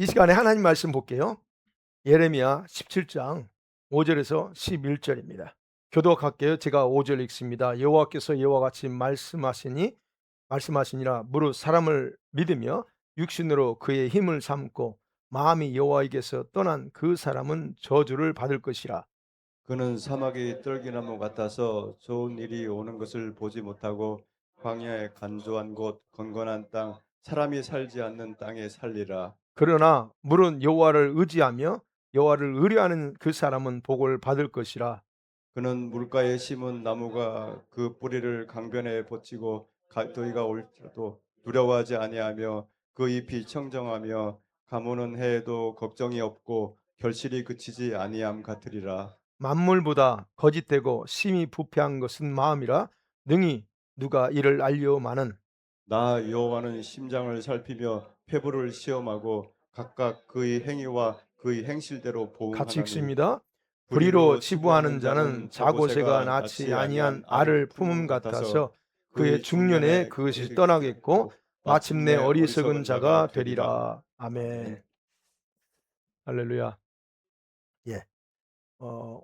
이 시간에 하나님 말씀 볼게요. 예레미야 17장 5절에서 11절입니다. 교독할게요. 제가 5절 읽습니다. 여호와께서 이와 같이 말씀하시니라. 무릇 사람을 믿으며 육신으로 그의 힘을 삼고 마음이 여호와에게서 떠난 그 사람은 저주를 받을 것이라. 그는 사막이 떨기나무 같아서 좋은 일이 오는 것을 보지 못하고 광야의 간조한 곳 건건한 땅 사람이 살지 않는 땅에 살리라. 그러나 물은 여호와를 의지하며 여호와를 의뢰하는 그 사람은 복을 받을 것이라. 그는 물가에 심은 나무가 그 뿌리를 강변에 버치고 더위가 올지라도 두려워하지 아니하며 그 잎이 청정하며 가무는 해에도 걱정이 없고 결실이 그치지 아니함 같으리라. 만물보다 거짓되고 심히 부패한 것은 마음이라. 능히 누가 이를 알려마는. 나 여호와는 심장을 살피며 폐부를 시험하고 각각 그의 행위와 그의 행실대로 같이 보응하나니 읽습니다. 불의로 불의로 치부하는 치부하는 자는 자는 자고새가 자고새가 낳지 낳지 아니한 아니한 알을 알을 품음 품음 같아서 같아서 그의 그의 중년에 중년에 그것이 그것이 떠나겠고 떠나겠고 마침내 마침내 어리석은 어리석은 자가 자가 되리라. 되리라. 아멘. 아멘. 할렐루야. 예.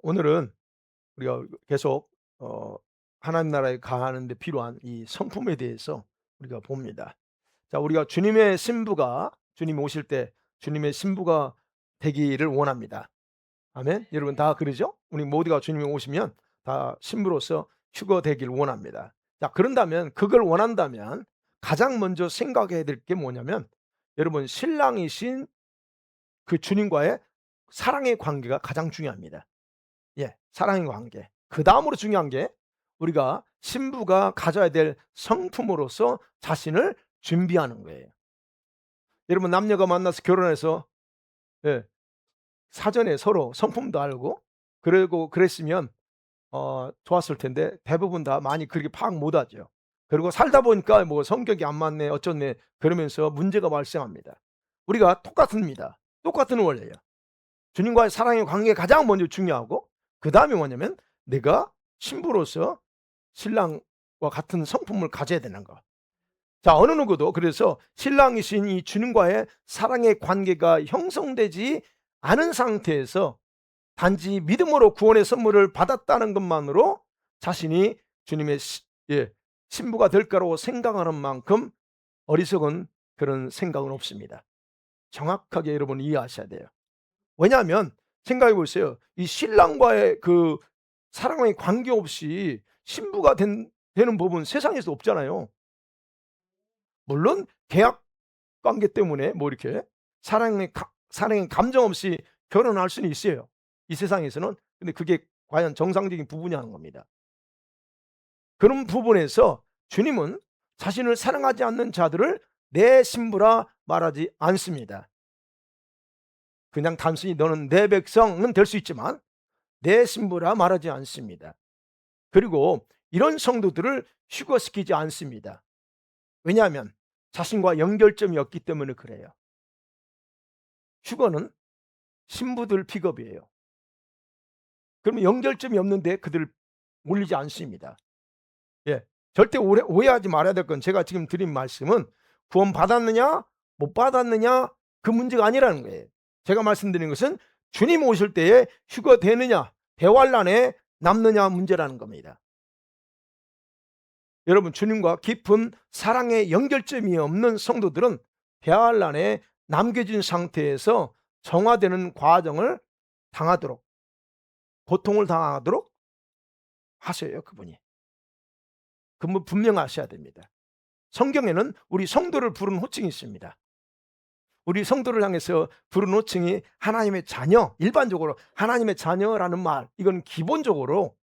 오늘은 우리가 계속 하나님 나라에 가는데 필요한 이 성품에 대해서 우리가 봅니다. 자, 우리가 주님의 신부가 주님 오실 때 주님의 신부가 되기를 원합니다. 아멘. 여러분 다 그러죠? 우리 모두가 주님이 오시면 다 신부로서 휴거되길 원합니다. 자, 그런다면 그걸 원한다면 가장 먼저 생각해야 될 게 뭐냐면 여러분 신랑이신 그 주님과의 사랑의 관계가 가장 중요합니다. 예, 사랑의 관계. 그다음으로 중요한 게 우리가 신부가 가져야 될 성품으로서 자신을 준비하는 거예요. 여러분 남녀가 만나서 결혼해서 예, 사전에 서로 성품도 알고 그러고 그랬으면 좋았을 텐데 대부분 다 많이 그렇게 파악 못 하죠. 그리고 살다 보니까 뭐 성격이 안 맞네 어쩌네 그러면서 문제가 발생합니다. 우리가 똑같습니다. 똑같은 원리예요. 주님과의 사랑의 관계가 가장 먼저 중요하고 그다음에 뭐냐면 내가 신부로서 신랑과 같은 성품을 가져야 되는 거. 자, 어느 누구도 그래서 신랑이신 이 주님과의 사랑의 관계가 형성되지 않은 상태에서 단지 믿음으로 구원의 선물을 받았다는 것만으로 자신이 주님의 신부가 될 거라고 생각하는 만큼 어리석은 그런 생각은 없습니다. 정확하게 여러분 이해하셔야 돼요. 왜냐하면 생각해 보세요. 이 신랑과의 그 사랑의 관계없이 신부가 되는 법은 세상에서 없잖아요. 물론 계약 관계 때문에 뭐 이렇게 사랑의 감정 없이 결혼할 수는 있어요, 이 세상에서는. 근데 그게 과연 정상적인 부분이 하는 겁니다. 그런 부분에서 주님은 자신을 사랑하지 않는 자들을 내 신부라 말하지 않습니다. 그냥 단순히 너는 내 백성은 될 수 있지만 내 신부라 말하지 않습니다. 그리고 이런 성도들을 휴거시키지 않습니다. 왜냐하면 자신과 연결점이 없기 때문에 그래요. 휴거는 신부들 픽업이에요. 그러면 연결점이 없는데 그들을 올리지 않습니다. 예. 절대 오해하지 말아야 될 건 제가 지금 드린 말씀은 구원 받았느냐 못 받았느냐 그 문제가 아니라는 거예요. 제가 말씀드린 것은 주님 오실 때에 휴거되느냐 대환란에 남느냐 문제라는 겁니다. 여러분 주님과 깊은 사랑의 연결점이 없는 성도들은 대환란에 남겨진 상태에서 정화되는 과정을 당하도록 고통을 당하도록 하셔요, 그분이. 그분 분명하셔야 됩니다. 성경에는 우리 성도를 부르는 호칭이 있습니다. 우리 성도를 향해서 부르는 호칭이 하나님의 자녀, 일반적으로 하나님의 자녀라는 말, 이건 기본적으로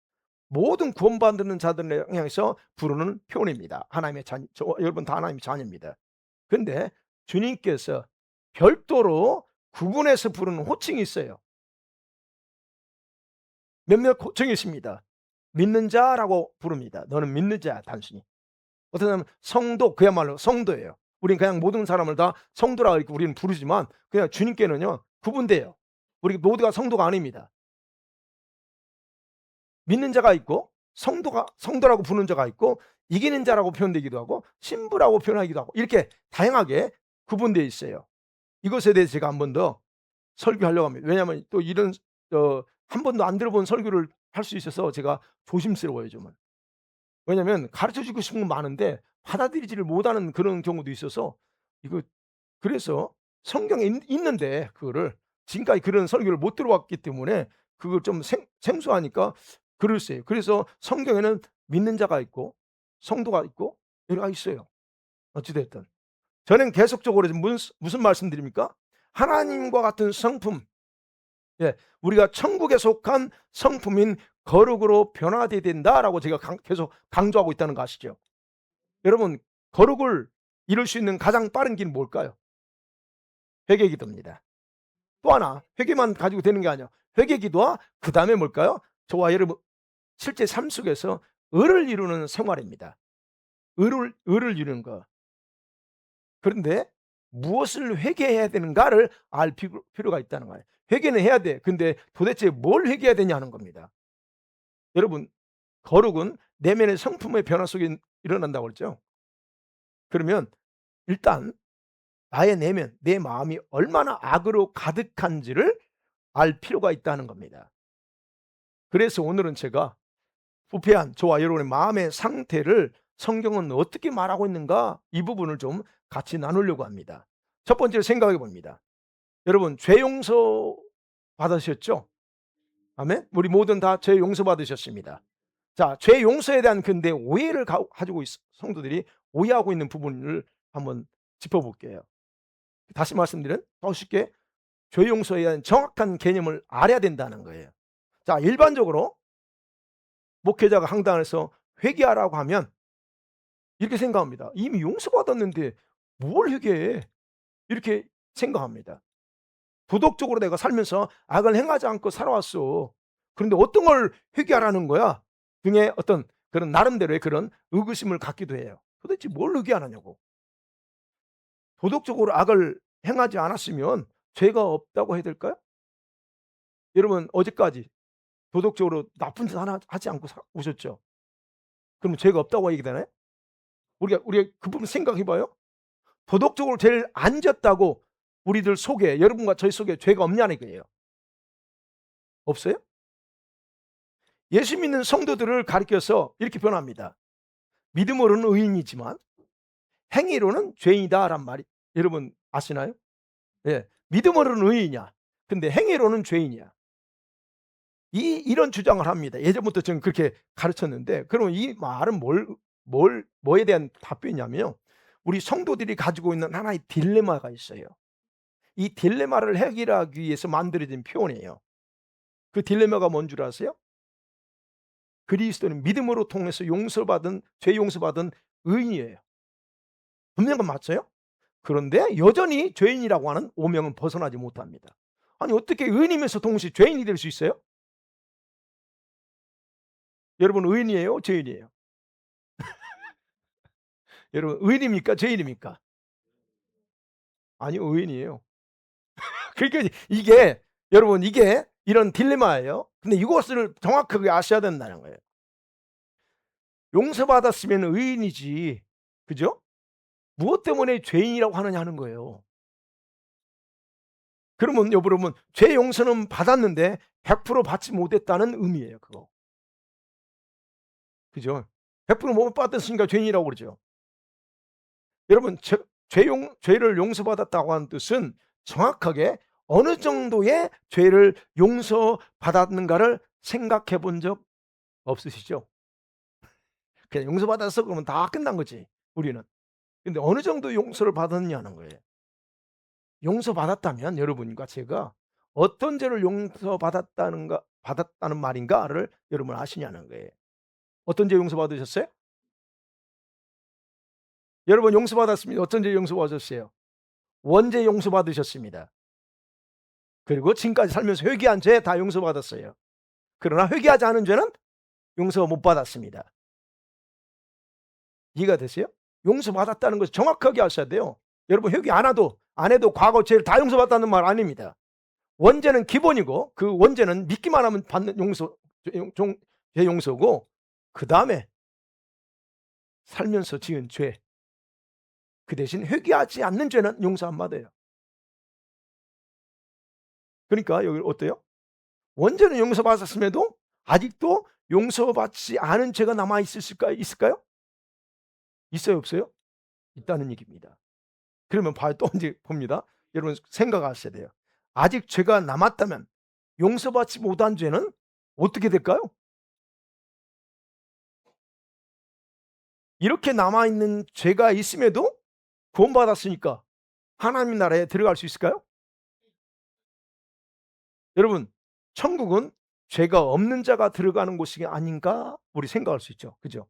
모든 구원받는 자들을 향해서 부르는 표현입니다. 하나님의 자녀, 여러분 다 하나님의 자녀입니다. 그런데 주님께서 별도로 구분해서 부르는 호칭이 있어요. 몇몇 호칭이 있습니다. 믿는 자라고 부릅니다. 너는 믿는 자야, 단순히. 어떻게 보면 성도, 그야말로 성도예요. 우리는 그냥 모든 사람을 다 성도라고 이렇게 우리는 부르지만 그냥 주님께는요 구분돼요. 우리 모두가 성도가 아닙니다. 믿는 자가 있고 성도라고 부르는 자가 있고 이기는 자라고 표현되기도 하고 신부라고 표현하기도 하고 이렇게 다양하게 구분되어 있어요. 이것에 대해서 제가 한 번 더 설교하려고 합니다. 왜냐하면 또 이런 한 번도 안 들어본 설교를 할 수 있어서 제가 조심스러워요 좀은. 왜냐하면 가르쳐 주고 싶은 건 많은데 받아들이지를 못하는 그런 경우도 있어서 이거 그래서 성경에 있는데 그거를 지금까지 그런 설교를 못 들어왔기 때문에 그걸 좀 생소하니까 글쎄요. 그래서 성경에는 믿는 자가 있고 성도가 있고 여러 가지 있어요. 어찌 됐든. 저는 계속적으로 지금 무슨 말씀드립니까? 하나님과 같은 성품, 예, 우리가 천국에 속한 성품인 거룩으로 변화돼야 된다라고 제가 계속 강조하고 있다는 거 아시죠? 여러분, 거룩을 이룰 수 있는 가장 빠른 길은 뭘까요? 회개기도입니다. 또 하나, 회개만 가지고 되는 게 아니야. 회개기도와 그다음에 뭘까요? 저와 여러분 실제 삶 속에서 의를 이루는 생활입니다. 의를 이루는 거. 그런데 무엇을 회개해야 되는가를 알 필요가 있다는 거예요. 회개는 해야 돼. 근데 도대체 뭘 회개해야 되냐는 겁니다. 여러분, 거룩은 내면의 성품의 변화 속에 일어난다고 그랬죠. 그러면 일단 나의 내면, 내 마음이 얼마나 악으로 가득한지를 알 필요가 있다는 겁니다. 그래서 오늘은 제가 부패한 저와 여러분의 마음의 상태를 성경은 어떻게 말하고 있는가, 이 부분을 좀 같이 나누려고 합니다. 첫 번째로 생각해 봅니다. 여러분, 죄 용서 받으셨죠? 아멘. 우리 모든 다 죄 용서 받으셨습니다. 자, 죄 용서에 대한 근데 오해를 가지고 성도들이 오해하고 있는 부분을 한번 짚어볼게요. 다시 말씀드리면 더 쉽게 죄 용서에 대한 정확한 개념을 알아야 된다는 거예요. 자, 일반적으로 목회자가 강단에서 회개하라고 하면 이렇게 생각합니다. 이미 용서받았는데 뭘 회개해? 이렇게 생각합니다. 도덕적으로 내가 살면서 악을 행하지 않고 살아왔어. 그런데 어떤 걸 회개하라는 거야? 등의 어떤 그런 나름대로의 그런 의구심을 갖기도 해요. 도대체 뭘 회개하느냐고. 도덕적으로 악을 행하지 않았으면 죄가 없다고 해야 될까요? 여러분 어제까지 도덕적으로 나쁜 짓 하나 하지 않고 오셨죠? 그러면 죄가 없다고 얘기되나요? 우리가 그 부분 생각해 봐요. 도덕적으로 죄를 안 졌다고 우리들 속에 여러분과 저희 속에 죄가 없냐는 거예요. 없어요? 예수 믿는 성도들을 가리켜서 이렇게 표현합니다. 믿음으로는 의인이지만 행위로는 죄인이다란 말이 여러분 아시나요? 예. 믿음으로는 의인이야. 근데 행위로는 죄인이야. 이런 주장을 합니다. 예전부터 저는 그렇게 가르쳤는데 그러면 이 말은 뭐에 대한 답변이냐면요. 우리 성도들이 가지고 있는 하나의 딜레마가 있어요. 이 딜레마를 해결하기 위해서 만들어진 표현이에요. 그 딜레마가 뭔 줄 아세요? 그리스도는 믿음으로 통해서 용서받은 죄 용서받은 의인이에요. 분명한 건 맞아요. 그런데 여전히 죄인이라고 하는 오명은 벗어나지 못합니다. 아니 어떻게 의인이면서 동시에 죄인이 될 수 있어요? 여러분 의인이에요? 죄인이에요? 여러분 의인입니까? 죄인입니까? 아니요. 의인이에요. 그러니까 이게 여러분 이게 이런 딜레마예요. 근데 이것을 정확하게 아셔야 된다는 거예요. 용서받았으면 의인이지. 그죠? 무엇 때문에 죄인이라고 하느냐 하는 거예요. 그러면 여러분 죄 용서는 받았는데 100% 받지 못했다는 의미예요 그거. 그죠? 100%못 받았으니까 죄인이라고 그러죠. 여러분 죄를 용서받았다고 하는 뜻은 정확하게 어느 정도의 죄를 용서받았는가를 생각해 본 적 없으시죠? 그냥 용서받았어 그러면 다 끝난 거지 우리는. 근데 어느 정도 용서를 받았냐는 거예요. 용서받았다면 여러분과 제가 어떤 죄를 받았다는 말인가를 여러분 아시냐는 거예요. 어떤 죄 용서받으셨어요? 여러분 용서받았습니다. 어떤 죄 용서받으셨어요? 원죄 용서받으셨습니다. 그리고 지금까지 살면서 회개한 죄 다 용서받았어요. 그러나 회개하지 않은 죄는 용서 못 받았습니다. 이해가 되세요? 용서받았다는 것을 정확하게 아셔야 돼요. 여러분 회개 안 해도 과거 죄를 다 용서받았다는 말 아닙니다. 원죄는 기본이고 그 원죄는 믿기만 하면 받는 죄 용서고 그다음에 살면서 지은 죄 그 대신 회개하지 않는 죄는 용서 안 받아요. 그러니까 여기 어때요? 원죄는 용서받았음에도 아직도 용서받지 않은 죄가 남아 있을까요? 있어요, 없어요? 있다는 얘기입니다. 그러면 봐요. 또 이제 봅니다. 여러분 생각하셔야 돼요. 아직 죄가 남았다면 용서받지 못한 죄는 어떻게 될까요? 이렇게 남아 있는 죄가 있음에도 구원받았으니까 하나님 나라에 들어갈 수 있을까요? 여러분, 천국은 죄가 없는 자가 들어가는 곳이 아닌가 우리 생각할 수 있죠. 그죠?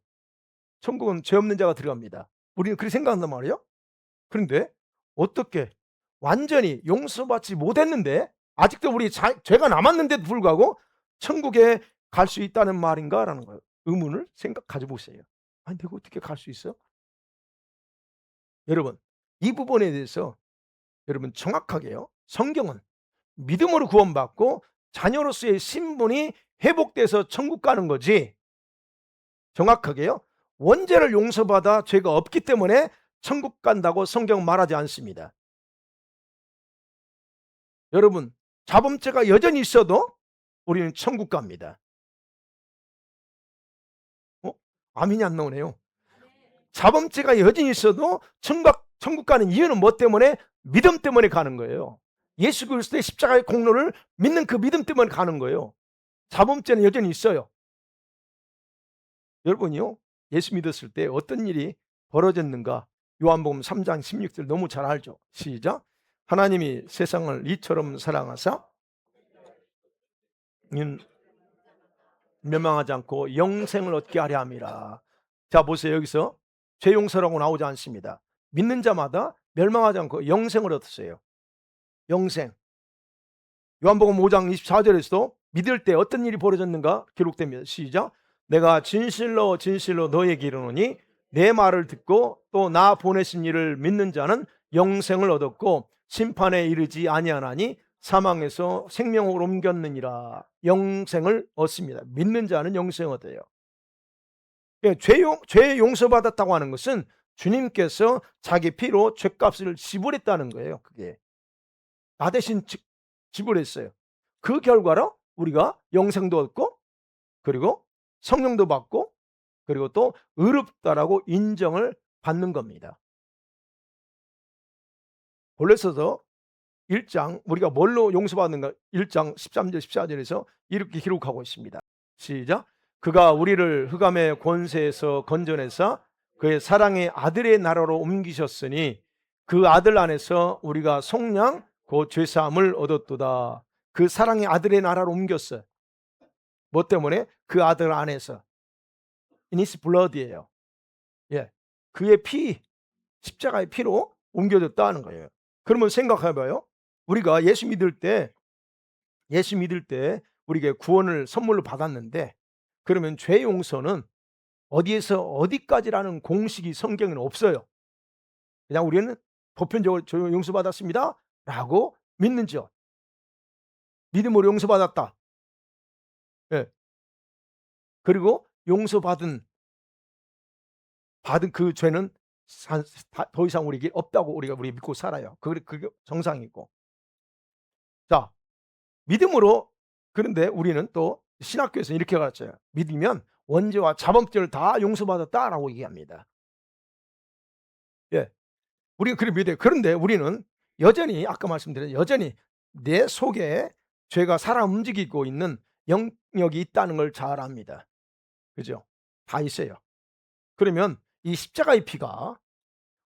천국은 죄 없는 자가 들어갑니다. 우리는 그렇게 생각한단 말이에요. 그런데 어떻게 완전히 용서받지 못했는데 아직도 우리 죄가 남았는데도 불구하고 천국에 갈 수 있다는 말인가라는 거예요. 의문을 가져 보세요. 아니 내가 어떻게 갈 수 있어? 여러분, 이 부분에 대해서 여러분 정확하게요. 성경은 믿음으로 구원받고 자녀로서의 신분이 회복돼서 천국 가는 거지, 정확하게요, 원죄를 용서받아 죄가 없기 때문에 천국 간다고 성경은 말하지 않습니다. 여러분, 자범죄가 여전히 있어도 우리는 천국 갑니다. 아멘이 안 나오네요. 자범죄가 여전히 있어도 천국 가는 이유는 뭐 때문에? 믿음 때문에 가는 거예요. 예수 그리스도의 십자가의 공로를 믿는 그 믿음 때문에 가는 거예요. 자범죄는 여전히 있어요. 여러분이요, 예수 믿었을 때 어떤 일이 벌어졌는가? 요한복음 3장 16절 너무 잘 알죠. 시작. 하나님이 세상을 이처럼 사랑하사 멸망하지 않고 영생을 얻게 하려 함이라. 자 보세요. 여기서 죄 용서라고 나오지 않습니다. 믿는 자마다 멸망하지 않고 영생을 얻었어요. 영생. 요한복음 5장 24절에서도 믿을 때 어떤 일이 벌어졌는가 기록됩니다. 시작. 내가 진실로 진실로 너에게 이르노니 내 말을 듣고 또 나 보내신 이를 믿는 자는 영생을 얻었고 심판에 이르지 아니하나니 사망에서 생명으로 옮겼느니라. 영생을 얻습니다. 믿는 자는 영생을 얻어요. 죄 용서받았다고 하는 것은 주님께서 자기 피로 죄값을 지불했다는 거예요. 그게 나 대신 지불했어요. 그 결과로 우리가 영생도 얻고 그리고 성령도 받고 그리고 또 의롭다라고 인정을 받는 겁니다. 골로새서 1장 우리가 뭘로 용서받는가? 1장 13절 14절에서 이렇게 기록하고 있습니다. 시작. 그가 우리를 흑암의 권세에서 건져내사 그의 사랑의 아들의 나라로 옮기셨으니 그 아들 안에서 우리가 속량 그 죄사함을 얻었도다. 그 사랑의 아들의 나라로 옮겼어요. 뭐 때문에? 그 아들 안에서. In his blood이에요. 예. 그의 피, 십자가의 피로 옮겨졌다는 거예요. 그러면 생각해봐요. 우리가 예수 믿을 때 우리에게 구원을 선물로 받았는데 그러면 죄 용서는 어디에서 어디까지라는 공식이 성경에는 없어요. 그냥 우리는 보편적으로 죄 용서받았습니다 라고 믿는지요. 믿음으로 용서받았다. 예. 그리고 용서받은 그 죄는 더 이상 우리에게 없다고 우리 믿고 살아요. 그게 정상이고. 자, 믿음으로. 그런데 우리는 또 신학교에서 이렇게 가르쳐요. 믿으면 원죄와 자범죄를 다 용서받았다라고 얘기합니다. 예, 우리가 그렇게 믿어요. 그런데 우리는 여전히 아까 말씀드린 여전히 내 속에 죄가 살아 움직이고 있는 영역이 있다는 걸 잘 압니다. 그죠? 다 있어요. 그러면 이 십자가의 피가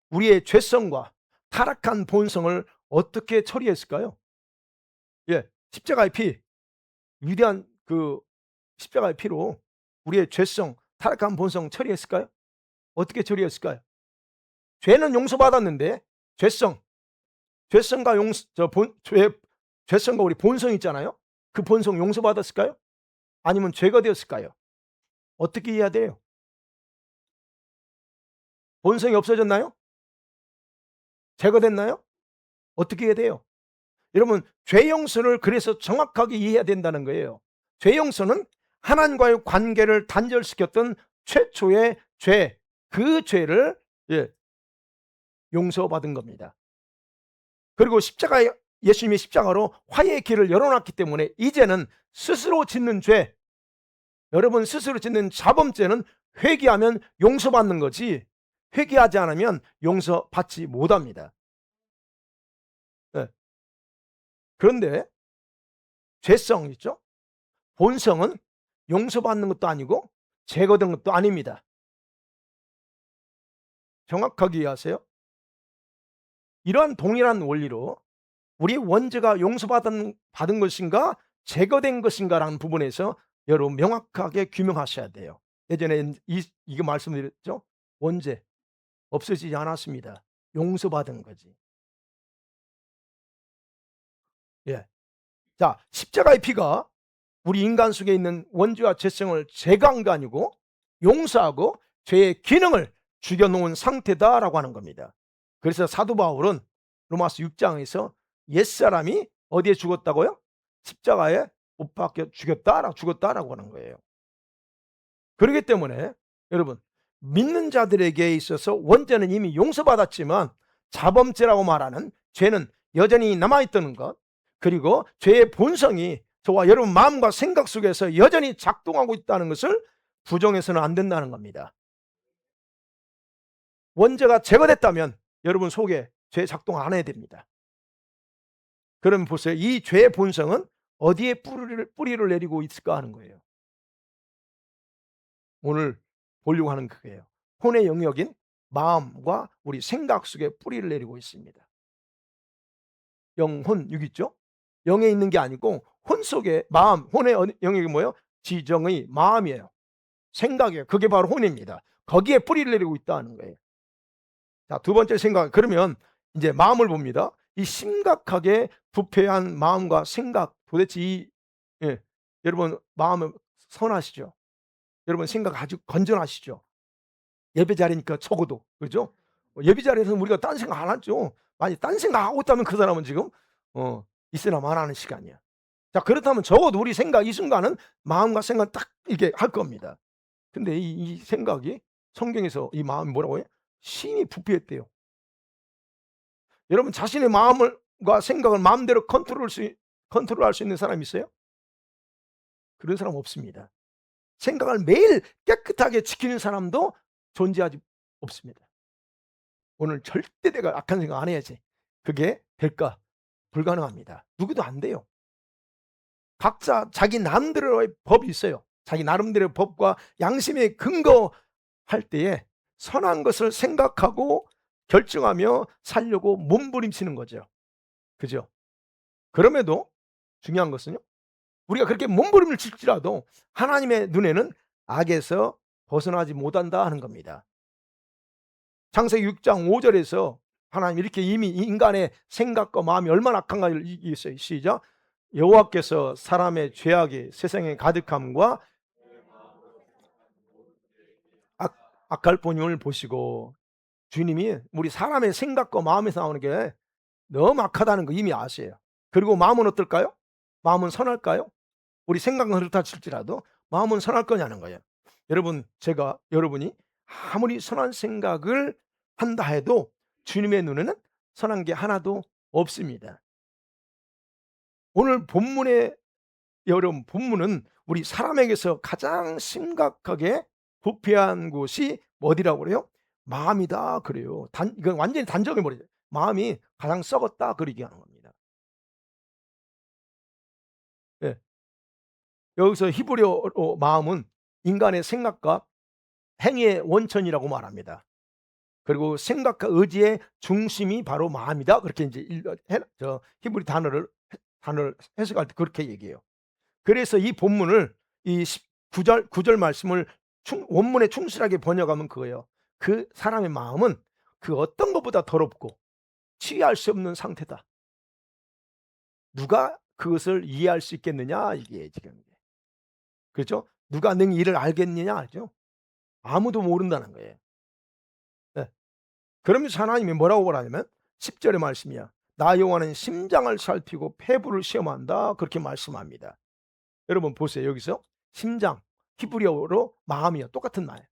우리의 죄성과 타락한 본성을 어떻게 처리했을까요? 예, 십자가의 피, 위대한 그 십자가의 피로 우리의 죄성, 타락한 본성 처리했을까요? 어떻게 처리했을까요? 죄는 용서받았는데 죄성과 죄성과 우리 본성 있잖아요. 그 본성 용서받았을까요? 아니면 죄가 되었을까요? 어떻게 해야 돼요? 본성이 없어졌나요? 죄가 됐나요? 어떻게 해야 돼요? 여러분, 죄 용서를 그래서 정확하게 이해해야 된다는 거예요. 죄 용서는 하나님과의 관계를 단절시켰던 최초의 죄, 그 죄를 용서받은 겁니다. 그리고 십자가의 예수님이 십자가로 화해의 길을 열어놨기 때문에 이제는 스스로 짓는 죄, 여러분 스스로 짓는 자범죄는 회개하면 용서받는 거지, 회개하지 않으면 용서받지 못합니다. 예. 그런데 죄성 있죠? 본성은 용서받는 것도 아니고 제거된 것도 아닙니다. 정확하게 이해하세요? 이러한 동일한 원리로 우리 원죄가 받은 것인가 제거된 것인가라는 부분에서 여러분 명확하게 규명하셔야 돼요. 예전에 이거 말씀드렸죠? 원죄 없어지지 않았습니다. 용서받은 거지. 예. 자, 십자가의 피가 우리 인간 속에 있는 원죄와 죄성을 제거한 게 아니고 용서하고 죄의 기능을 죽여놓은 상태다라고 하는 겁니다. 그래서 사도 바울은 로마서 6장에서 옛사람이 어디에 죽었다고요? 십자가에 못 박혀 죽었다라고 하는 거예요. 그렇기 때문에 여러분, 믿는 자들에게 있어서 원죄는 이미 용서받았지만 자범죄라고 말하는 죄는 여전히 남아있다는 것, 그리고 죄의 본성이 저와 여러분 마음과 생각 속에서 여전히 작동하고 있다는 것을 부정해서는 안 된다는 겁니다. 원죄가 제거됐다면 여러분 속에 죄 작동 안 해야 됩니다. 그러면 보세요. 이 죄의 본성은 어디에 뿌리를 내리고 있을까 하는 거예요. 오늘 보려고 하는 그거예요. 혼의 영역인 마음과 우리 생각 속에 뿌리를 내리고 있습니다. 영혼 육 있죠? 영에 있는 게 아니고 혼 속에 마음, 혼의 영역이 뭐예요? 지정의 마음이에요. 생각이에요. 그게 바로 혼입니다. 거기에 뿌리를 내리고 있다는 거예요. 자, 두 번째 생각. 그러면 이제 마음을 봅니다. 이 심각하게 부패한 마음과 생각, 도대체 예, 여러분 마음은 선하시죠? 여러분 생각 아주 건전하시죠? 예배 자리니까 적어도 그죠? 예배 자리에서 우리가 딴 생각 안 하죠. 만약 딴 생각하고 있다면 그 사람은 지금 있으나 마나하는 시간이야. 자, 그렇다면 적어도 우리 생각 이 순간은 마음과 생각 딱 이렇게 할 겁니다. 근데 이 생각이 성경에서 이 마음이 뭐라고 해요? 심히 부패했대요. 여러분 자신의 마음과 생각을 마음대로 컨트롤할 수 있는 사람이 있어요? 그런 사람 없습니다. 생각을 매일 깨끗하게 지키는 사람도 존재하지 없습니다. 오늘 절대 내가 악한 생각 안 해야지. 그게 될까? 불가능합니다. 누구도 안 돼요. 각자 자기 나름대로의 법이 있어요. 자기 나름대로의 법과 양심에 근거할 때에 선한 것을 생각하고 결정하며 살려고 몸부림치는 거죠. 그죠? 그럼에도 중요한 것은요, 우리가 그렇게 몸부림을 칠지라도 하나님의 눈에는 악에서 벗어나지 못한다 하는 겁니다. 창세기 6장 5절에서 하나님 이렇게 이미 인간의 생각과 마음이 얼마나 악한가를 얘기했어요. 시작. 여호와께서 사람의 죄악이 세상에 가득함과 악할 본임을 보시고, 주님이 우리 사람의 생각과 마음에서 나오는 게 너무 악하다는 거 이미 아세요. 그리고 마음은 어떨까요? 마음은 선할까요? 우리 생각은 그렇다 칠지라도 마음은 선할 거냐는 거예요. 여러분, 여러분이 아무리 선한 생각을 한다 해도 주님의 눈에는 선한 게 하나도 없습니다. 오늘 본문은 우리 사람에게서 가장 심각하게 부패한 곳이 어디라고 그래요? 마음이다 그래요. 이건 완전히 단정해 버리죠. 마음이 가장 썩었다 그 얘기하는 겁니다. 예. 여기서 히브리어로 마음은 인간의 생각과 행위의 원천이라고 말합니다. 그리고 생각과 의지의 중심이 바로 마음이다. 그렇게 이제 히브리 단어를 해석할 때 그렇게 얘기해요. 그래서 이 본문을 이 9절 말씀을 원문에 충실하게 번역하면 그거예요. 그 사람의 마음은 그 어떤 것보다 더럽고 치유할 수 없는 상태다. 누가 그것을 이해할 수 있겠느냐 이게 지금. 그렇죠? 누가 능히 이를 알겠느냐 알죠? 아무도 모른다는 거예요. 네. 그러면서 하나님이 뭐라고 말하냐면 10절의 말씀이야. 나 여호와는 심장을 살피고 폐부를 시험한다. 그렇게 말씀합니다. 여러분 보세요. 여기서 심장, 히브리어로 마음이요. 똑같은 말.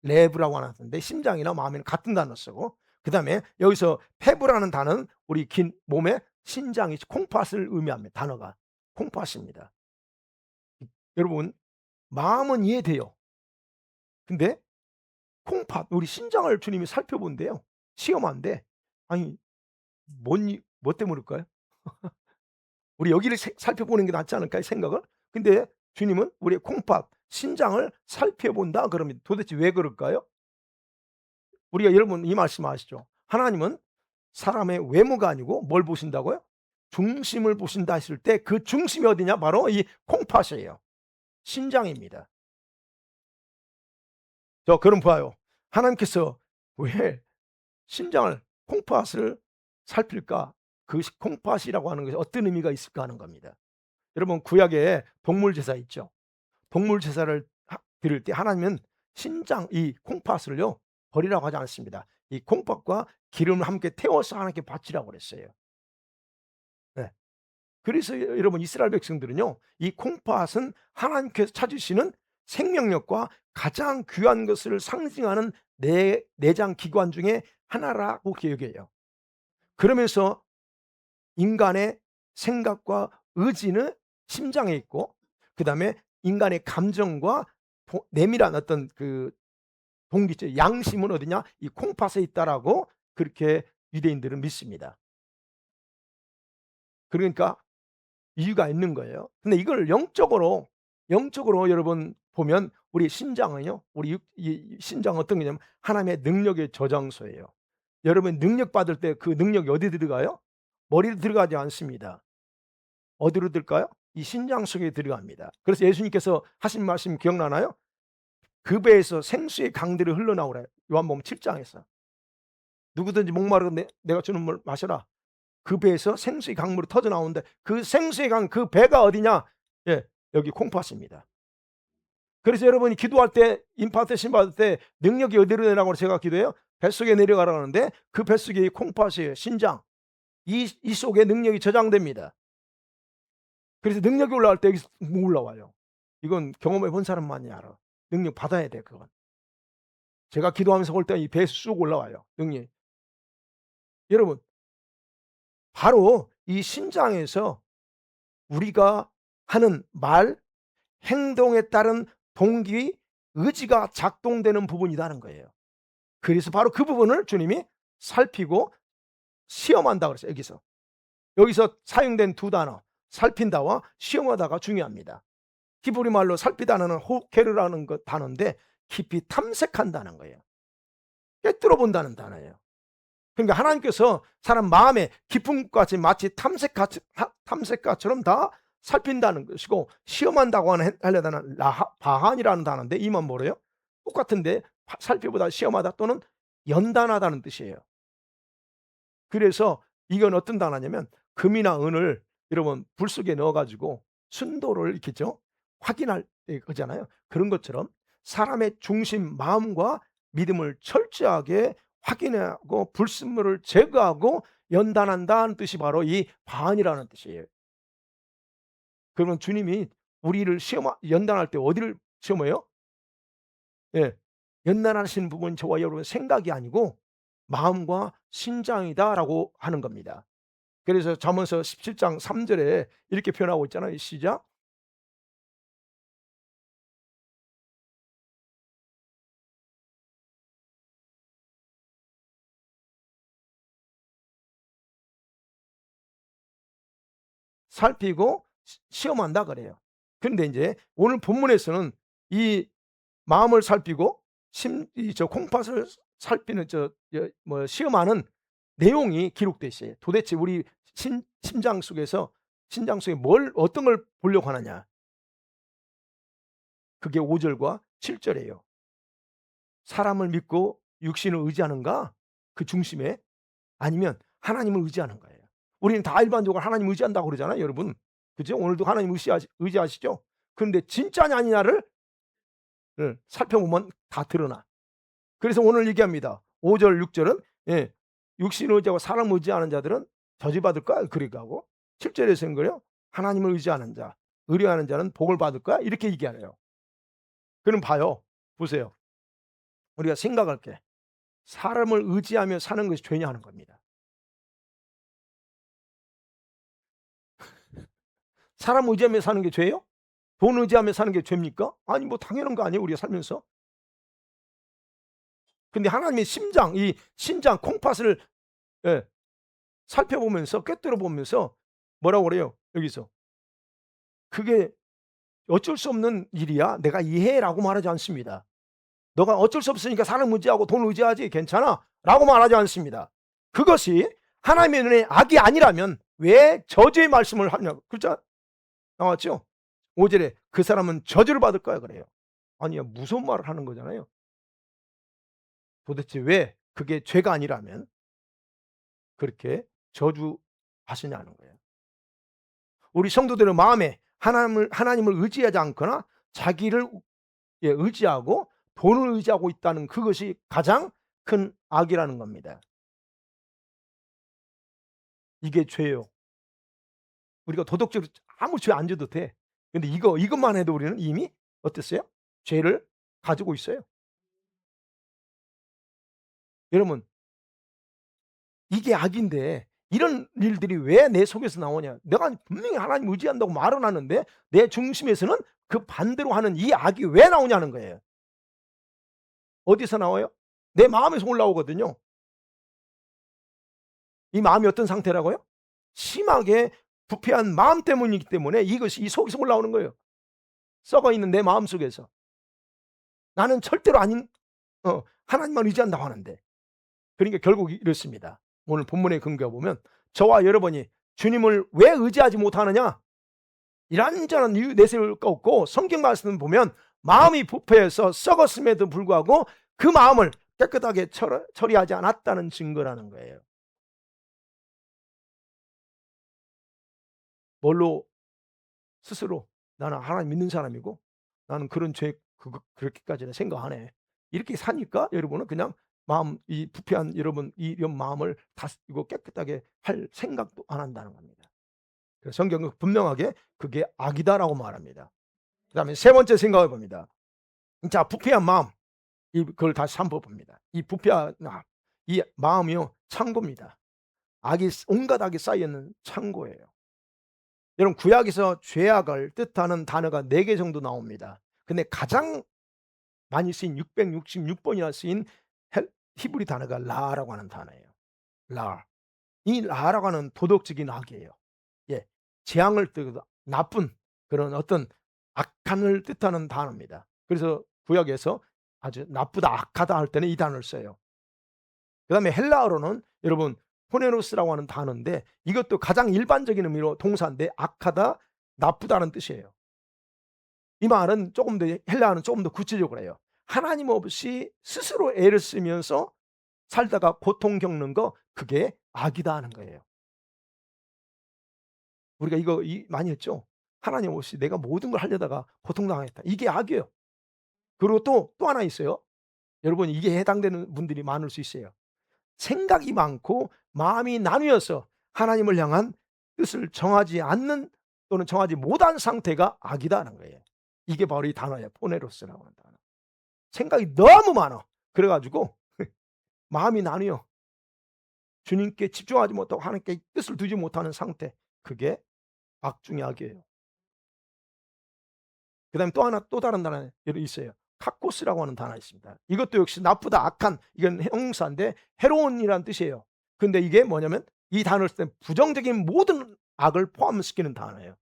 레브라고 하는데 심장이나 마음이나 같은 단어 쓰고, 그다음에 여기서 폐부라는 단어는 우리 긴 몸에 신장이 콩팥을 의미합니다. 단어가 콩팥입니다. 여러분, 마음은 이해돼요. 근데 콩팥 우리 신장을 주님이 살펴본대요. 시험한대. 아니 뭐 때문일까요? 우리 여기를 살펴보는 게 낫지 않을까요 생각을? 근데 주님은 우리의 콩팥 신장을 살펴본다 그럽니다. 도대체 왜 그럴까요? 우리가 여러분 이 말씀 아시죠? 하나님은 사람의 외모가 아니고 뭘 보신다고요? 중심을 보신다 했을 때 그 중심이 어디냐? 바로 이 콩팥이에요. 신장입니다. 그럼 봐요. 하나님께서 왜 신장을 콩팥을 살필까? 그 콩팥이라고 하는 것이 어떤 의미가 있을까 하는 겁니다. 여러분 구약에 동물 제사 있죠. 동물 제사를 드릴 때 하나님은 신장 이 콩팥을요 버리라고 하지 않습니다. 이 콩팥과 기름을 함께 태워서 하나님께 바치라고 그랬어요. 네. 그래서 여러분 이스라엘 백성들은요 이 콩팥은 하나님께서 찾으시는 생명력과 가장 귀한 것을 상징하는 내장 기관 중에 하나라고 여겨요. 그러면서 인간의 생각과 의지는 심장에 있고 그다음에 인간의 감정과 내밀한 어떤 그 동기죠. 양심은 어디냐? 이 콩팥에 있다라고 그렇게 유대인들은 믿습니다. 그러니까 이유가 있는 거예요. 근데 이걸 영적으로 여러분 보면 우리 신장은요. 우리 이 신장은 어떤 게냐면 하나님의 능력의 저장소예요. 여러분 능력 받을 때 그 능력이 어디 들어가요? 머리로 들어가지 않습니다. 어디로 들까요? 이 신장 속에 들어갑니다. 그래서 예수님께서 하신 말씀 기억나나요? 그 배에서 생수의 강들이 흘러나오래요. 요한복음 7 장에서. 누구든지 목마르고 내가 주는 물 마셔라. 그 배에서 생수의 강물이 터져 나오는데 그 생수의 그 배가 어디냐? 예, 여기 콩팥입니다. 그래서 여러분이 기도할 때 임파테신 받을 때 능력이 어디로 내려가고 제가 기도해요? 뱃속에 내려가라 하는데 그 뱃속에 콩팥이에요. 신장. 이 속에 능력이 저장됩니다. 그래서 능력이 올라갈 때 여기서 뭐 올라와요. 이건 경험해 본 사람만이 알아. 능력 받아야 돼 그건. 제가 기도하면서 볼 때 이 배에서 쑥 올라와요 능력이. 여러분 바로 이 신장에서 우리가 하는 말, 행동에 따른 동기, 의지가 작동되는 부분이라는 거예요. 그래서 바로 그 부분을 주님이 살피고 시험한다 그랬어요 여기서. 여기서 사용된 두 단어 살핀다와 시험하다가 중요합니다. 히브리 말로 살피다는 호케르라는 단어인데 깊이 탐색한다는 거예요. 꿰뚫어 본다는 단어예요. 그러니까 하나님께서 사람 마음의 깊은 것까지 마치 탐색가처럼 다 살핀다는 것이고 시험한다고 하려다는 바한이라는 단어인데 이만 뭐래요? 똑같은데 살피보다 시험하다 또는 연단하다는 뜻이에요. 그래서 이건 어떤 단어냐면 금이나 은을 여러분 불 속에 넣어 가지고 순도를 이렇게죠 확인할 때 그러잖아요. 그런 것처럼 사람의 중심 마음과 믿음을 철저하게 확인하고 불순물을 제거하고 연단한다는 뜻이 바로 이 반이라는 뜻이에요. 그러면 주님이 우리를 연단할 때 어디를 시험해요? 예. 연단하시는 부분은 저와 여러분의 생각이 아니고 마음과 신장이다라고 하는 겁니다. 그래서 잠언서 17장 3 절에 이렇게 표현하고 있잖아요. 시작. 살피고 시험한다 그래요. 그런데 인제 오늘 본문에서는 이 마음을 살피고 이 콩팥을 살피는 시험하는 내용이 기록돼 있어요. 도대체 우리 심장 속에 어떤 걸 보려고 하느냐. 그게 5 절과 7 절이에요. 사람을 믿고 육신을 의지하는가? 그 중심에 아니면 하나님을 의지하는 거예요. 우리는 다 일반적으로 하나님 의지한다고 그러잖아요, 여러분. 그죠? 오늘도 하나님 의지하시죠? 그런데 진짜냐 아니냐를 살펴보면 다 드러나. 그래서 오늘 얘기합니다. 5 절, 6 절은 육신을 의지하고 사람을 의지하는 자들은 저주받을 거야. 그렇게 하고 7 절에서는 그래요. 하나님을 의지하는 자, 의뢰하는 자는 복을 받을 거야. 이렇게 얘기하래요. 그럼 봐요. 보세요. 우리가 생각할 게 사람을 의지하며 사는 것이 죄냐 하는 겁니다. 사람 의지하며 사는 게 죄예요? 돈 의지하며 사는 게 죄입니까? 아니 뭐 당연한 거 아니에요, 우리가 살면서. 근데 하나님의 심장, 이 심장 콩팥을 예 살펴보면서 꿰뚫어 보면서 뭐라고 그래요? 여기서 "그게 어쩔 수 없는 일이야. 내가 이해해."라고 말하지 않습니다. "너가 어쩔 수 없으니까 사람 의지하고 돈 의지하지. 괜찮아."라고 말하지 않습니다. 그것이 하나님의 눈에 악이 아니라면 왜 저주의 말씀을 하냐고. 글자 나왔죠? 5 절에 "그 사람은 저주를 받을 거야." 그래요. 아니요. 무서운 말을 하는 거잖아요. 도대체 왜 그게 죄가 아니라면 그렇게 저주하시냐는 거예요. 우리 성도들은 마음에 하나님을 의지하지 않거나 자기를 의지하고 돈을 의지하고 있다는 그것이 가장 큰 악이라는 겁니다. 이게 죄예요. 우리가 도덕적으로 아무 죄 안 져도 돼. 근데 이것만 해도 우리는 이미 어땠어요? 죄를 가지고 있어요. 여러분 이게 악인데 이런 일들이 왜 내 속에서 나오냐? 내가 분명히 하나님 의지한다고 말은 하는데 내 중심에서는 그 반대로 하는 이 악이 왜 나오냐는 거예요. 어디서 나와요? 내 마음에서 올라오거든요. 이 마음이 어떤 상태라고요? 심하게 부패한 마음 때문이기 때문에 이것이 이 속에서 올라오는 거예요. 썩어 있는 내 마음속에서. 나는 절대로 아닌 하나님만 의지한다고 하는데. 그러니까 결국 이렇습니다. 오늘 본문의 근거에 보면 저와 여러분이 주님을 왜 의지하지 못하느냐? 이런저런 이유 내세울 거 없고 성경 말씀 보면 마음이 부패해서 썩었음에도 불구하고 그 마음을 깨끗하게 처리하지 않았다는 증거라는 거예요. 뭘로 스스로 '나는 하나님 믿는 사람이고 나는 그런 죄 그렇게까지는 생각 안 해.' 이렇게 사니까 여러분은 그냥 마음 이 부패한 여러분 이런 마음을 다스리고 깨끗하게 할 생각도 안 한다는 겁니다. 그래서 성경은 분명하게 그게 악이다라고 말합니다. 그다음에 세 번째 생각해 봅니다. 자, 부패한 마음 그걸 다시 한번 봅니다. 이 부패한 마음, 이 마음이요 창고입니다. 악이 온갖 악이 쌓여 있는 창고예요. 여러분 구약에서 죄악을 뜻하는 단어가 4개 정도 나옵니다. 근데 가장 많이 쓰인 666 번이나 쓰인 히브리 단어가 라라고 하는 단어예요. 라. 이 라라고 하는 도덕적인 악이에요. 예. 재앙을 뜻 나쁜 그런 어떤 악한을 뜻하는 단어입니다. 그래서 구약에서 아주 나쁘다, 악하다 할 때는 이 단어를 써요. 그다음에 헬라어로는 여러분 포네로스라고 하는 단어인데 이것도 가장 일반적인 의미로 동사인데 악하다, 나쁘다는 뜻이에요. 이 말은 조금 더 헬라어는 조금 더 구체적으로 해요. 하나님 없이 스스로 애를 쓰면서 살다가 고통 겪는 거 그게 악이다 하는 거예요. 우리가 이거 많이 했죠. 하나님 없이 내가 모든 걸 하려다가 고통당했다. 이게 악이에요. 그리고 또 하나 있어요. 여러분 이게 해당되는 분들이 많을 수 있어요. 생각이 많고 마음이 나뉘어서 하나님을 향한 뜻을 정하지 않는 또는 정하지 못한 상태가 악이다는 거예요. 이게 바로 이 단어예요. 포네로스라고 하는 단어. 생각이 너무 많아. 그래 가지고 마음이 나뉘어 주님께 집중하지 못하고 하나님께 뜻을 두지 못하는 상태. 그게 악 중의 악이에요. 그다음에 또 다른 단어 있어요. 카코스라고 하는 단어가 있습니다. 이것도 역시 나쁘다, 악한 이건 형용사인데 해로운이라는 뜻이에요. 근데 이게 뭐냐면 이 단어를 쓸 때 부정적인 모든 악을 포함시키는 단어예요.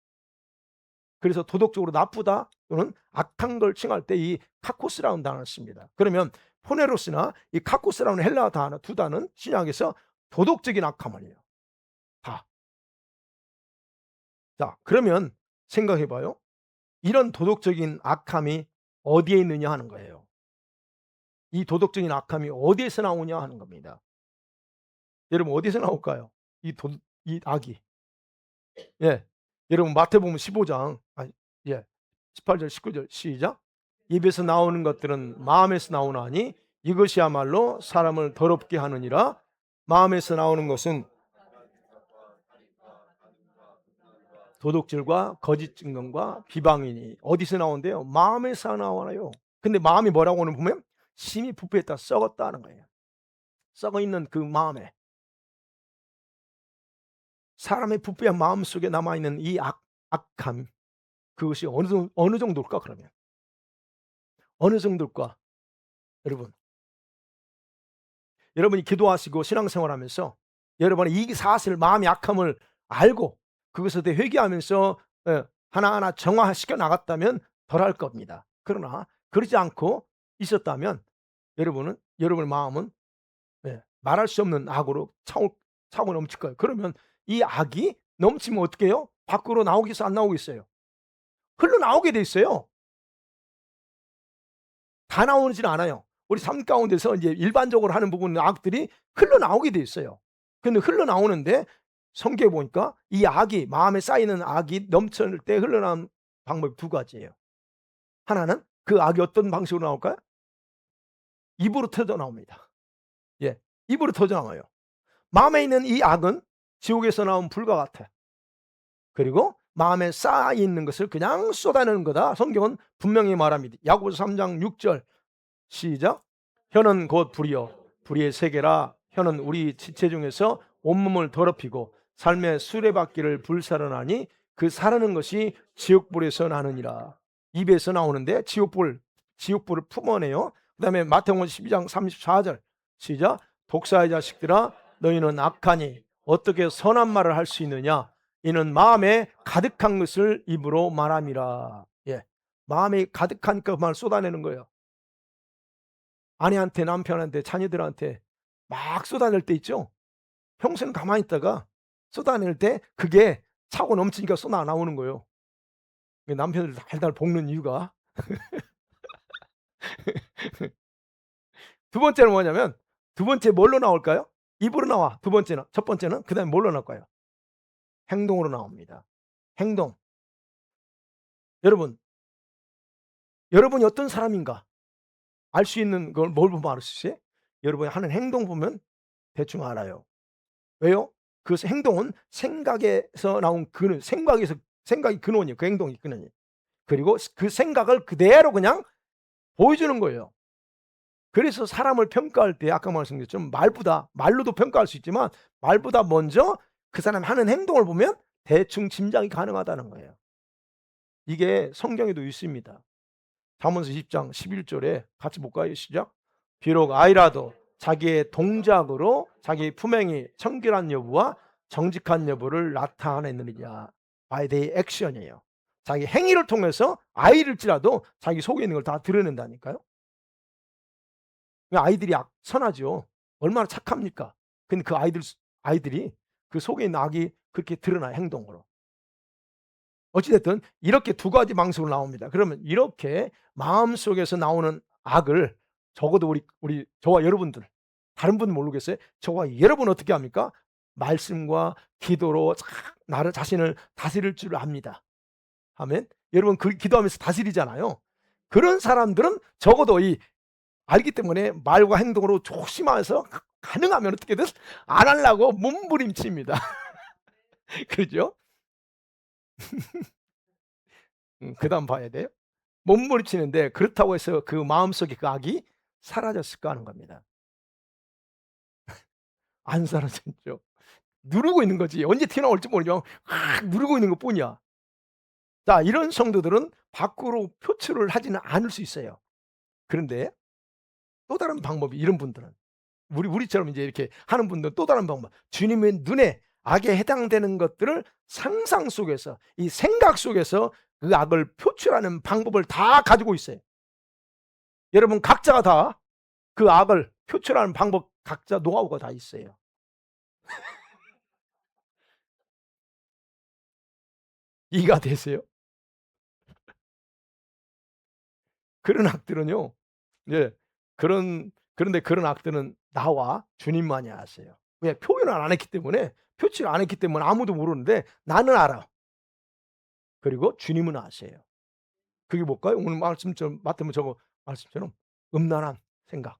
그래서 도덕적으로 나쁘다 또는 악한 걸 칭할 때 이 카코스라는 단어를 씁니다. 그러면 포네로스나 이 카코스라는 헬라어 단어 두 단어는 신약에서 도덕적인 악함을 해요. 다. 자, 그러면 생각해 봐요. 이런 도덕적인 악함이 어디에 있느냐 하는 거예요. 이 도덕적인 악함이 어디에서 나오냐 하는 겁니다. 여러분 어디서 나올까요? 이 악이. 예. 여러분 마태복음 15장 예. 18절 19절 시작. 입에서 나오는 것들은 마음에서 나오나니 이것이야말로 사람을 더럽게 하느니라. 마음에서 나오는 것은 도둑질과 거짓 증언과 비방이니. 어디서 나온대요? 마음에서 나와요. 근데 마음이 뭐라고 오늘 보면 심히 부패했다, 썩었다는 거예요. 썩어 있는 그 마음에 사람의 부패한 마음 속에 남아 있는 이 악, 악함, 그것이 어느 정도일까 그러면? 어느 정도일까? 여러분, 여러분이 기도하시고 신앙생활하면서 여러분의 이 사실 마음의 약함을 알고 그것에 대해 회개하면서 하나하나 정화시켜 나갔다면 덜할 겁니다. 그러나 그러지 않고 있었다면 여러분은 여러분의 마음은 말할 수 없는 악으로 차고 넘칠 거예요. 그러면 이 악이 넘치면 어떻게 해요? 밖으로 나오겠어요, 안 나오겠어요? 흘러나오게 돼 있어요. 다 나오지는 않아요. 우리 삶 가운데서 이제 일반적으로 하는 부분 악들이 흘러나오게 돼 있어요. 근데 흘러나오는데 성경에 보니까 이 악이 마음에 쌓이는 악이 넘칠 때 흘러나오는 방법이 두 가지예요. 하나는 그 악이 어떤 방식으로 나올까요? 입으로 터져 나옵니다. 예. 입으로 터져 나와요. 마음에 있는 이 악은 지옥에서 나온 불과 같아. 그리고 마음에 쌓여 있는 것을 그냥 쏟아내는 거다. 성경은 분명히 말합니다. 야고보서 3장 6절 시작. 혀는 곧 불이요 불의의 세계라. 혀는 우리 지체 중에서 온몸을 더럽히고 삶의 수레바퀴를 불살르나니 그 사르는 것이 지옥불에서 나느니라. 입에서 나오는데 지옥불을 품어내요. 그다음에 마태복음 12장 34절 시작. 독사의 자식들아 너희는 악하니 어떻게 선한 말을 할 수 있느냐. 이는 마음에 가득한 것을 입으로 말함이라. 예. 마음이 가득하니까 그 말을 쏟아내는 거예요. 아내한테 남편한테 자녀들한테 막 쏟아낼 때 있죠. 평소에는 가만히 있다가 쏟아낼 때 그게 차고 넘치니까 쏟아 나오는 거예요. 남편을 달달 볶는 이유가. 두 번째는 뭐냐면 두 번째 뭘로 나올까요? 입으로 나와. 두 번째는. 첫 번째는 그다음에 뭘로 나올까요? 행동으로 나옵니다. 행동. 여러분, 여러분이 어떤 사람인가 알 수 있는 걸 뭘 보면 알 수 있어요? 여러분이 하는 행동 보면 대충 알아요. 왜요? 그 행동은 생각에서 나온 생각이 근원이에요. 그 행동이 근원이에요. 그리고 그 생각을 그대로 그냥 보여주는 거예요. 그래서 사람을 평가할 때 아까 말씀드렸죠. 말로도 평가할 수 있지만 말보다 먼저 그 사람이 하는 행동을 보면 대충 짐작이 가능하다는 거예요. 이게 성경에도 있습니다. 잠언서 20장 11절에 같이 볼까요? 시작. 비록 아이라도 자기의 동작으로 자기 품행이 청결한 여부와 정직한 여부를 나타내느니라. by the action이에요. 자기 행위를 통해서 아이일지라도 자기 속에 있는 걸 다 드러낸다니까요. 아이들이 선하죠. 얼마나 착합니까? 근데 그 아이들이 그 속에 있는 악이 그렇게 드러나요, 행동으로. 어찌 됐든 이렇게 두 가지 방식으로 나옵니다. 그러면 이렇게 마음속에서 나오는 악을 적어도 우리 저와 여러분들, 다른 분은 모르겠어요. 저와 여러분은 어떻게 합니까? 말씀과 기도로 나를 자신을 다스릴 줄 압니다. 아멘. 여러분 그 기도하면서 다스리잖아요. 그런 사람들은 적어도 이 알기 때문에 말과 행동으로 조심해서 가능하면 어떻게든 안 하려고 몸부림칩니다. 그죠? 그다음 봐야 돼요. 몸부림치는데 그렇다고 해서 그 마음속의 그 악이 사라졌을까 하는 겁니다. 안 사라졌죠. 누르고 있는 거지. 언제 튀어나올지 모르지만 확 누르고 있는 것뿐이야. 자, 이런 성도들은 밖으로 표출을 하지는 않을 수 있어요. 그런데 또 다른 방법이 이런 분들은 우리처럼 이제 이렇게 하는 분들은 또 다른 방법. 주님의 눈에 악에 해당되는 것들을 상상 속에서 이 생각 속에서 그 악을 표출하는 방법을 다 가지고 있어요. 여러분 각자가 다 그 악을 표출하는 방법 각자 노하우가 다 있어요. 이해가 되세요? 그런 악들은요. 예. 그런데 그런 악들은 나와 주님만이 아세요. 왜? 표현을 안 했기 때문에 표출을 안 했기 때문에 아무도 모르는데 나는 알아. 그리고 주님은 아세요. 그게 뭘까요? 오늘 말씀처럼 마태복음 저거 말씀처럼 음란한 생각,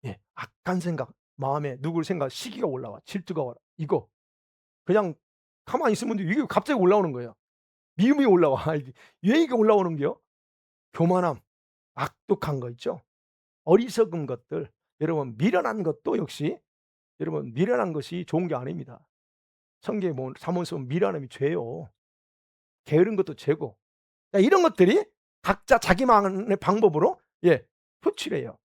예, 악한 생각, 마음에 누굴 생각, 시기가 올라와, 질투가 올라. 이거 그냥 가만히 있으면 이게 갑자기 올라오는 거예요. 미움이 올라와. 이게 왜 이게 올라오는겨? 교만함, 악독한 거 있죠. 어리석은 것들, 여러분 미련한 것도 역시 여러분 미련한 것이 좋은 게 아닙니다. 성경에 보면 잠언서 미련함이 죄요. 게으른 것도 죄고. 이런 것들이 각자 자기만의 방법으로 표출해요.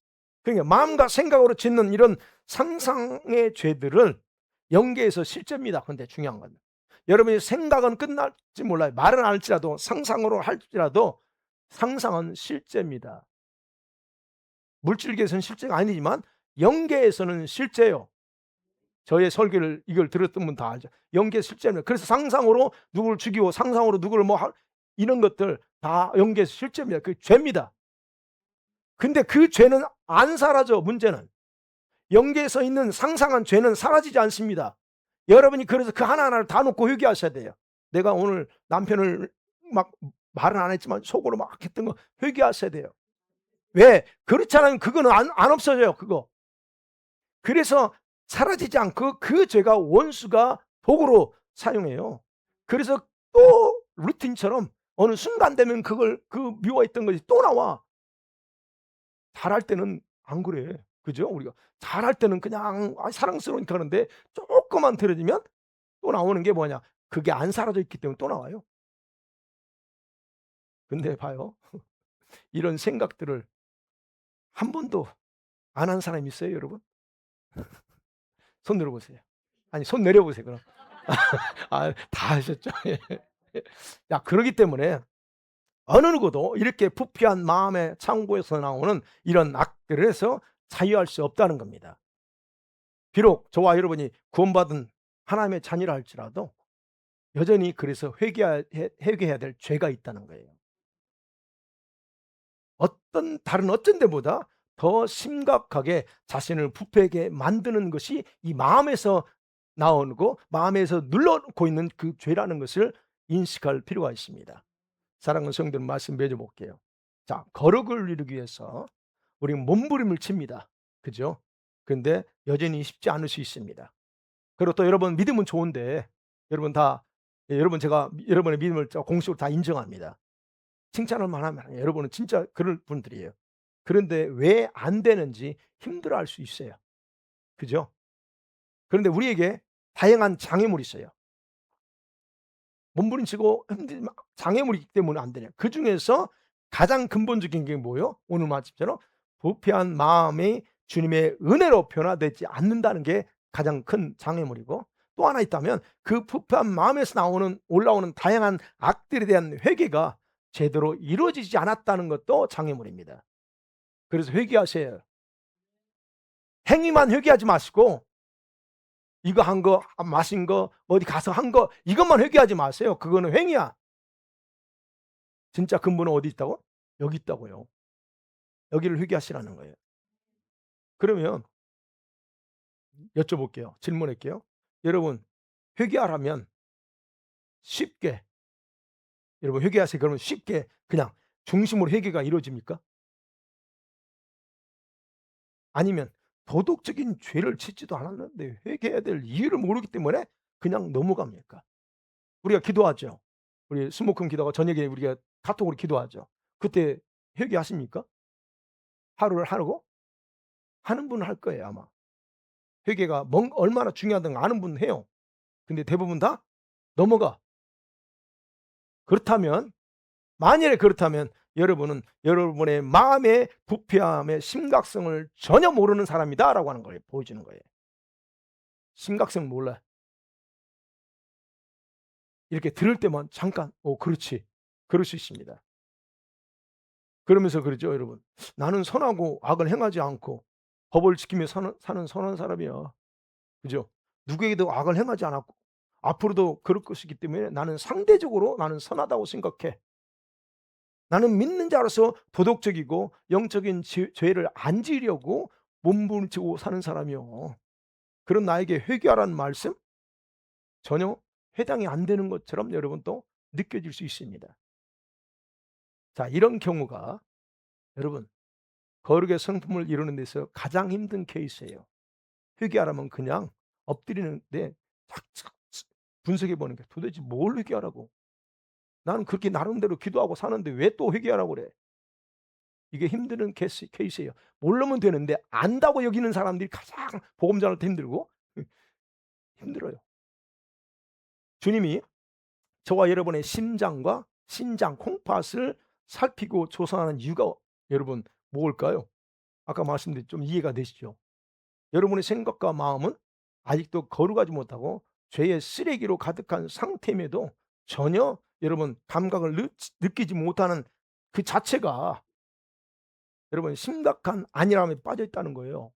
그러니까 마음과 생각으로 짓는 이런 상상의 죄들을 영계에서 실제입니다. 근데 중요한 건 여러분이 생각은 끝날지 몰라요. 말은 할지라도 상상으로 할지라도 상상은 실제입니다. 물질계에서는 실제가 아니지만 영계에서는 실제예요. 저의 설교를 이걸 들었던 분 다 알죠. 영계 실제입니다. 그래서 상상으로 누구를 죽이고 상상으로 누구를 이런 것들 다 영계에서 실제입니다. 그 죄입니다. 근데 그 죄는 안 사라져. 문제는 영계에서 있는 상상한 죄는 사라지지 않습니다. 여러분이 그래서 그 하나하나를 다 놓고 회개하셔야 돼요. 내가 오늘 남편을 막 말은 안 했지만 속으로 막 했던 거 회개하셔야 돼요. 왜? 그렇지 않으면 그거는 안 없어져요. 그거. 그래서 사라지지 않고 그 죄가 원수가 도구로 사용해요. 그래서 또 루틴처럼 어느 순간 되면 그걸 그 미워했던 것이 또 나와. 잘할 때는 안 그래. 그죠? 우리가 잘할 때는 그냥 사랑스러우니까 그러는데 쪼끔만 틀어지면 또 나오는 게 뭐냐? 그게 안 사라져 있기 때문에 또 나와요. 근데 봐요. 이런 생각들을 한 번도 안 한 사람이 있어요, 여러분? 손 들어 보세요. 아니 손 내려 보세요, 그럼. 다 하셨죠. 예. 그러기 때문에 어느 누구도 이렇게 부패한 마음의 창고에서 나오는 이런 악들에서 자유할 수 없다는 겁니다. 비록 저와 여러분이 구원받은 하나님의 자녀라 할지라도 여전히 그래서 회개해야 될 죄가 있다는 거예요. 다른 어떤 데보다 더 심각하게 자신을 부패하게 만드는 것이 이 마음에서 나오고 마음에서 눌러놓고 있는 그 죄라는 것을 인식할 필요가 있습니다. 사랑하는 성도들 말씀 맺어 볼게요. 자, 거룩을 이루기 위해서 우리는 몸부림을 칩니다. 그죠? 근데 여전히 쉽지 않을 수 있습니다. 그리고 또 여러분 믿음은 좋은데 여러분 다 여러분 제가 여러분의 믿음을 공식으로 다 인정합니다. 칭찬할 만하면 여러분은 진짜 그럴 분들이에요. 그런데 왜 안 되는지 힘들어할 수 있어요. 그죠? 그런데 우리에게 다양한 장애물이 있어요. 몸부림치고 힘들지만 장애물이 있기 때문에 안 되냐. 그중에서 가장 근본적인 게 뭐예요? 오늘 말씀처럼 부패한 마음이 주님의 은혜로 변화되지 않는다는 게 가장 큰 장애물이고, 또 하나 있다면 그 부패한 마음에서 올라오는 다양한 악들에 대한 회개가 제대로 이루어지지 않았다는 것도 장애물입니다. 그래서 회개하세요. 행위만 회개하지 마시고 이거 한 거, 마신 거, 어디 가서 한 거 이것만 회개하지 마세요. 그거는 행위야. 진짜 근본은 어디 있다고? 여기 있다고요. 여기를 회개하시라는 거예요. 그러면 여쭤볼게요. 질문할게요. 여러분 회개하라면 쉽게 여러분 회개하세요. 그러면 쉽게 그냥 중심으로 회개가 이루어집니까? 아니면 도덕적인 죄를 짓지도 않았는데 회개해야 될 이유를 모르기 때문에 그냥 넘어갑니까? 우리가 기도하죠. 우리 스모큰 기도가 저녁에 우리가 카톡으로 기도하죠. 그때 회개하십니까? 하루를 하고 하는 분은 할 거예요, 아마. 회개가 얼마나 중요하든 아는 분은 해요. 근데 대부분 다 넘어가. 그렇다면 만일에 그렇다면 여러분은 여러분의 마음의 부패함의 심각성을 전혀 모르는 사람이다라고 하는 걸 보여주는 거예요. 심각성을 몰라요. 이렇게 들을 때만 잠깐 그렇지. 그럴 수 있습니다. 그러면서 그러죠, 여러분. 나는 선하고 악을 행하지 않고 법을 지키며 사는 선한 사람이야. 그죠? 누구에게도 악을 행하지 않았고 앞으로도 그럴 것이기 때문에 나는 상대적으로 나는 선하다고 생각해. 나는 믿는 자로서 도덕적이고 영적인 죄를 안 지으려고 몸부림치고 사는 사람이요. 그런 나에게 회개하라는 말씀 전혀 해당이 안 되는 것처럼 여러분 또 느껴질 수 있습니다. 자, 이런 경우가 여러분 거룩의 성품을 이루는 데서 가장 힘든 케이스예요. 회개하라면 그냥 엎드리는데 착착 분석해 보는 게 도대체 뭘 회개하라고? 나는 그렇게 나름대로 기도하고 사는데 왜 또 회개하라고 그래? 이게 힘든 케이스예요. 모르면 되는데 안다고 여기는 사람들이 가장 복음 전할 때 힘들고 힘들어요. 주님이 저와 여러분의 심장과 신장, 콩팥을 살피고 조사하는 이유가 여러분 뭘까요? 아까 말씀드린 좀 이해가 되시죠? 여러분의 생각과 마음은 아직도 거룩하지 못하고 죄의 쓰레기로 가득한 상태임에도 전혀 여러분 감각을 느끼지 못하는 그 자체가 여러분 심각한 안일함에 빠져 있다는 거예요.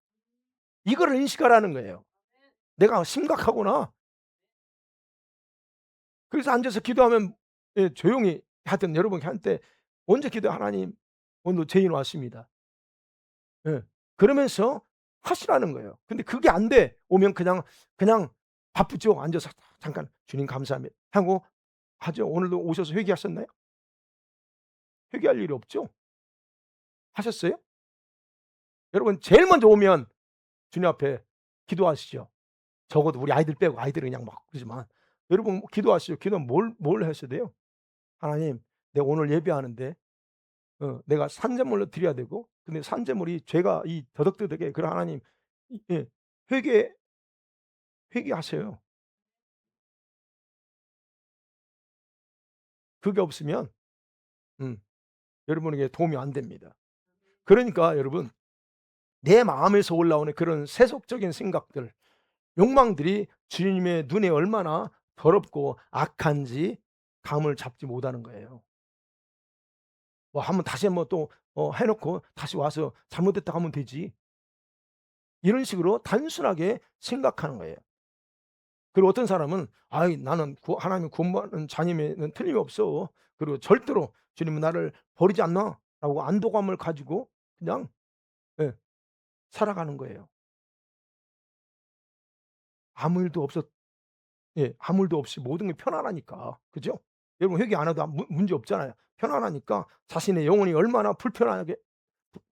이거를 인식하라는 거예요. 내가 심각하구나. 그래서 앉아서 기도하면 조용히 하여튼 여러분 한때 언제 기도해 하나님 오늘도 죄인 왔습니다. 예. 그러면서 하시라는 거예요. 근데 그게 안 돼. 오면 그냥 바쁘죠. 앉아서 잠깐 "주님 감사합니다." 하고 하죠. 오늘도 오셔서 회개하셨나요? 회개할 일이 없죠. 하셨어요? 여러분 제일 먼저 오면 주님 앞에 기도하시죠. 적어도 우리 아이들 빼고 아이들은 그냥 막 그러지만 여러분 기도하시죠. 기도는 뭘 하셔야 돼요? "하나님 내가 오늘 예배하는데 내가 산제물로 드려야 되고 근데 산제물이 죄가 이 더덕더덕해. 그럼 하나님 예 회개 회개하세요." 그게 없으면 음 여러분에게 도움이 안 됩니다. 그러니까 여러분 내 마음에서 올라오는 그런 세속적인 생각들, 욕망들이 주님의 눈에 얼마나 더럽고 악한지 감을 잡지 못하는 거예요. 뭐 한번 다시 한번 또 해 놓고 다시 와서 잘못했다고 하면 되지. 이런 식으로 단순하게 생각하는 거예요. 그리고 어떤 사람은 "아이 나는 하나님을 구원받는 자님에는 틀림없어. 그리고 절대로 주님은 나를 버리지 않나."라고 안도감을 가지고 그냥 예 살아가는 거예요. 아무 일도 없었 예 아무 일도 없이 모든 게 편안하니까. 그죠? 여러분 회개 안 해도 문제 없잖아요. 편안하니까 자신의 영혼이 얼마나 불편하게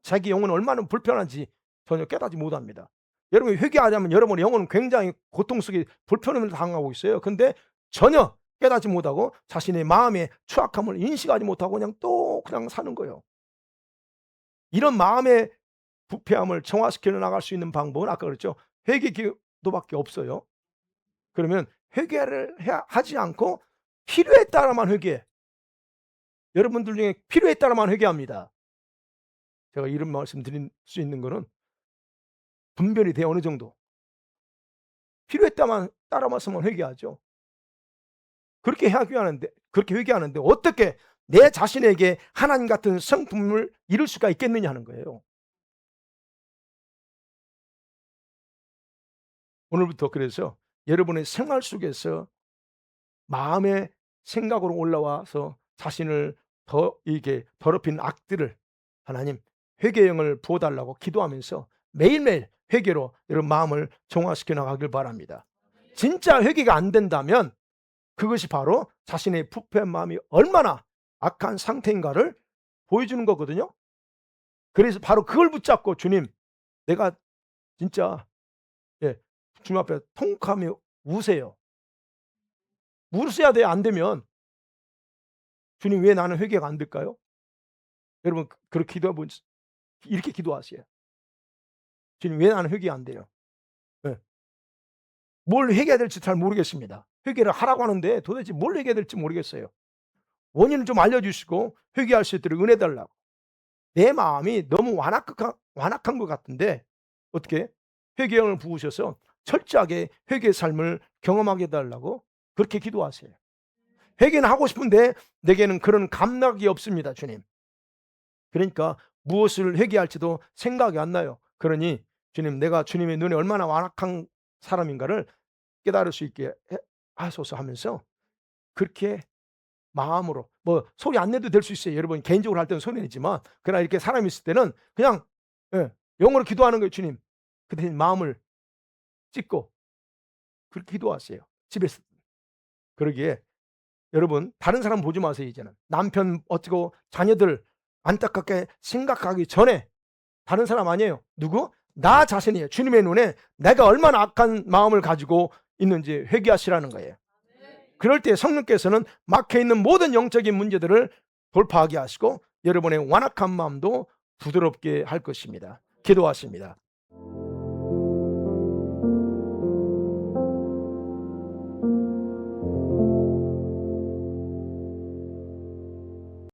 자기 영혼이 얼마나 불편한지 전혀 깨닫지 못합니다. 여러분이 회개하자면 여러분의 영혼은 굉장히 고통 속에 불편함을 당하고 있어요. 근데 전혀 깨닫지 못하고 자신의 마음의 추악함을 인식하지 못하고 그냥 사는 거예요. 이런 마음의 부패함을 정화시켜 나갈 수 있는 방법은 아까 그랬죠. 회개 기도밖에 없어요. 그러면 회개를 하지 않고 필요에 따라만 회개해. 여러분들 중에 필요에 따라만 회개합니다. 제가 이런 말씀 드릴 수 있는 거는 분별이 돼요, 어느 정도. 필요에 따라서만 회개하죠. 그렇게 회개하는데 어떻게 내 자신에게 하나님 같은 성품을 이룰 수가 있겠느냐 하는 거예요. 오늘부터 그래서 여러분의 생활 속에서 마음의 생각으로 올라와서 자신을 이게 더럽힌 악들을 하나님 회개의 영을 부어 달라고 기도하면서 매일매일 회개로 여러분 마음을 정화시켜 나가길 바랍니다. 진짜 회개가 안 된다면 그것이 바로 자신의 부패한 마음이 얼마나 악한 상태인가를 보여주는 거거든요. 그래서 바로 그걸 붙잡고 "주님 내가 진짜" 예 주님 앞에 통곡하며 우세요. 울으셔야 돼요. 안 되면 "주님 왜 나는 회개가 안 될까요?" 여러분 그렇게 기도해 본 이렇게 기도하세요. "주님 왜 나는 회개가 안 돼요?" 예. 뭘 회개해야 될지 잘 모르겠습니다. 회개를 하라고 하는데 도대체 뭘 회개해야 될지 모르겠어요. 원인을 좀 알려 주시고 회개할 수 있도록 은혜 달라고. 내 마음이 너무 완악한 것 같은데 어떻게 회개의 영을 부으셔서 철저하게 회개의 삶을 경험하게 해 달라고 그렇게 기도하세요. 회개는 하고 싶은데 내게는 그런 감각이 없습니다, 주님. 그러니까 무엇을 회개할지도 생각이 안 나요. 그러니 주님 내가 주님의 눈에 얼마나 완악한 사람인가를 깨달을 수 있게 하소서 하면서 그렇게 마음으로 뭐 소리 안 내도 될 수 있어요. 여러분 개인적으로 할 때는 소리 내지만 그러나 이렇게 사람이 있을 때는 그냥 예 영어로 기도하는 거예요. 주님 그 대신 마음을 찢고 그렇게 기도하세요. 집에서. 그러기에 여러분 다른 사람 보지 마세요 이제는. 남편 어쩌고 자녀들 안타깝게 생각하기 전에 다른 사람 아니에요. 누구? 나 자신이에요. 주님의 눈에 내가 얼마나 악한 마음을 가지고 있는지 회개하시라는 거예요. 그럴 때 성령께서는 막혀 있는 모든 영적인 문제들을 돌파하게 하시고 여러분의 완악한 마음도 부드럽게 할 것입니다. 기도하십니다.